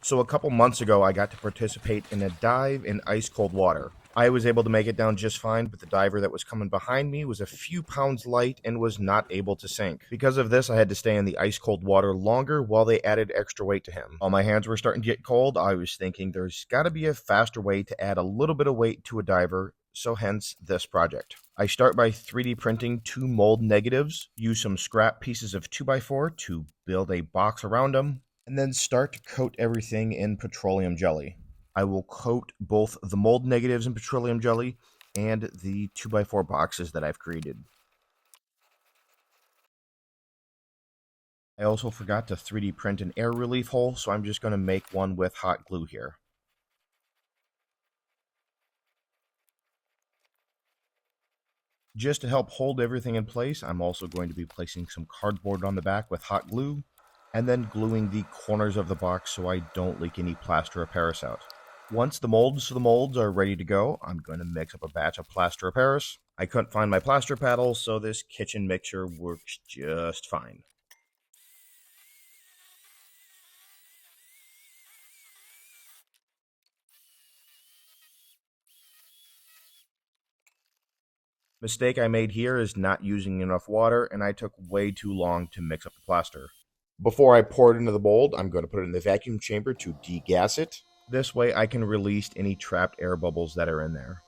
So a couple months ago, I got to participate in a dive in ice cold water. I was able to make it down just fine, but the diver that was coming behind me was a few pounds light and was not able to sink. Because of this, I had to stay in the ice cold water longer while they added extra weight to him. While my hands were starting to get cold, I was thinking there's gotta be a faster way to add a little bit of weight to a diver, so hence this project. I start by 3D printing 2 mold negatives, use some scrap pieces of 2x4 to build a box around them, and then start to coat everything in petroleum jelly. I will coat both the mold negatives in petroleum jelly and the 2x4 boxes that I've created. I also forgot to 3D print an air relief hole, so I'm just going to make one with hot glue here. Just to help hold everything in place, I'm also going to be placing some cardboard on the back with hot glue, and then gluing the corners of the box so I don't leak any plaster of Paris out. Once the molds for the molds are ready to go, I'm going to mix up a batch of plaster of Paris. I couldn't find my plaster paddle, so this kitchen mixture works just fine. Mistake I made here is not using enough water, and I took way too long to mix up the plaster. Before I pour it into the mold, I'm going to put it in the vacuum chamber to degas it. This way I can release any trapped air bubbles that are in there.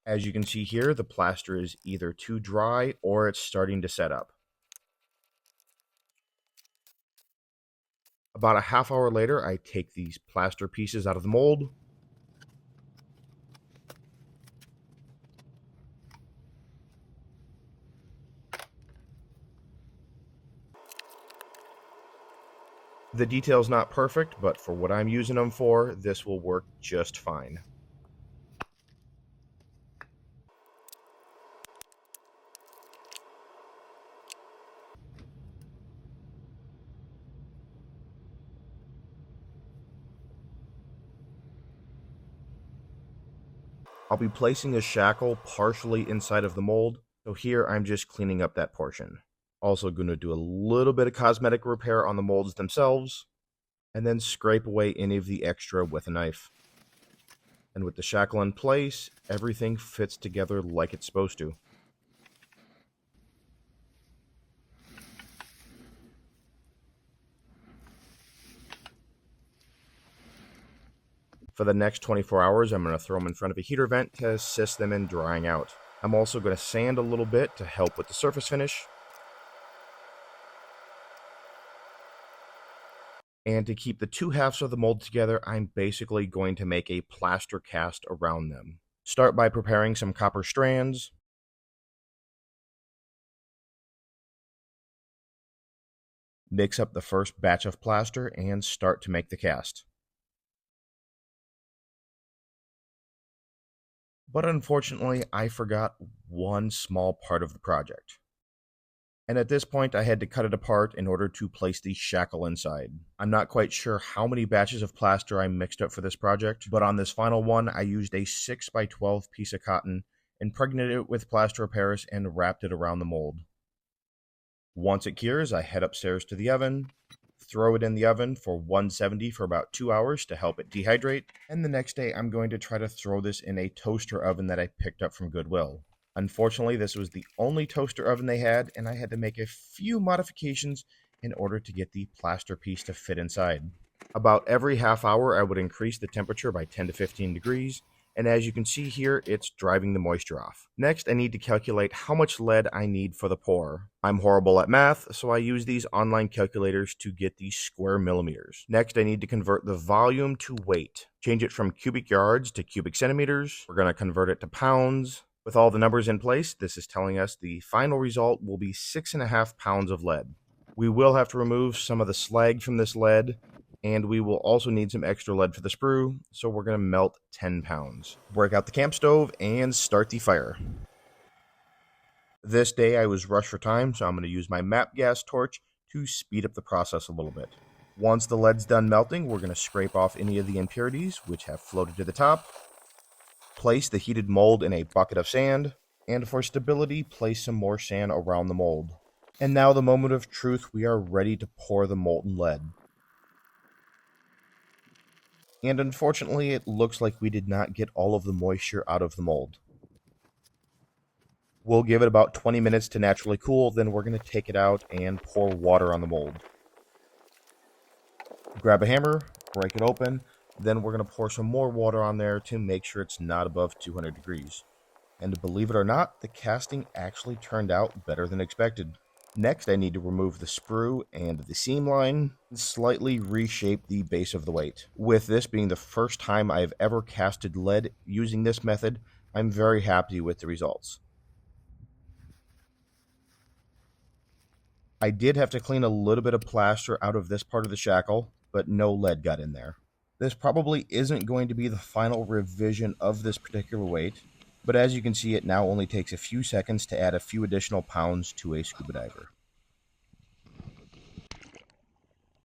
As you can see here, the plaster is either too dry or it's starting to set up. About a half hour later, I take these plaster pieces out of the mold. The detail's not perfect, but for what I'm using them for, this will work just fine. I'll be placing a shackle partially inside of the mold, so here I'm just cleaning up that portion. Also going to do a little bit of cosmetic repair on the molds themselves, and then scrape away any of the extra with a knife. And with the shackle in place, everything fits together like it's supposed to. For the next 24 hours, I'm going to throw them in front of a heater vent to assist them in drying out. I'm also going to sand a little bit to help with the surface finish. And to keep the two halves of the mold together, I'm basically going to make a plaster cast around them. Start by preparing some copper strands. Mix up the first batch of plaster and start to make the cast. But unfortunately, I forgot one small part of the project. And at this point, I had to cut it apart in order to place the shackle inside. I'm not quite sure how many batches of plaster I mixed up for this project, but on this final one, I used a 6x12 piece of cotton, impregnated it with plaster of Paris, and wrapped it around the mold. Once it cures, I head upstairs to the oven, throw it in the oven for 170 for about 2 hours to help it dehydrate, and the next day I'm going to try to throw this in a toaster oven that I picked up from Goodwill. Unfortunately, this was the only toaster oven they had, and I had to make a few modifications in order to get the plaster piece to fit inside. About every half hour, I would increase the temperature by 10 to 15 degrees, and as you can see here, it's driving the moisture off. Next, I need to calculate how much lead I need for the pour. I'm horrible at math, so I use these online calculators to get the square millimeters. Next, I need to convert the volume to weight. Change it from cubic yards to cubic centimeters. We're going to convert it to pounds. With all the numbers in place, this is telling us the final result will be 6.5 pounds of lead. We will have to remove some of the slag from this lead, and we will also need some extra lead for the sprue, so we're going to melt 10 pounds. Work out the camp stove and start the fire. This day I was rushed for time, so I'm going to use my MAP gas torch to speed up the process a little bit. Once the lead's done melting, we're going to scrape off any of the impurities which have floated to the top. Place the heated mold in a bucket of sand, and for stability, place some more sand around the mold. And now the moment of truth, we are ready to pour the molten lead. And unfortunately, it looks like we did not get all of the moisture out of the mold. We'll give it about 20 minutes to naturally cool, then we're going to take it out and pour water on the mold. Grab a hammer, break it open, then we're going to pour some more water on there to make sure it's not above 200 degrees. And believe it or not, the casting actually turned out better than expected. Next, I need to remove the sprue and the seam line and slightly reshape the base of the weight. With this being the first time I've ever casted lead using this method, I'm very happy with the results. I did have to clean a little bit of plaster out of this part of the shackle, but no lead got in there. This probably isn't going to be the final revision of this particular weight, but as you can see, it now only takes a few seconds to add a few additional pounds to a scuba diver.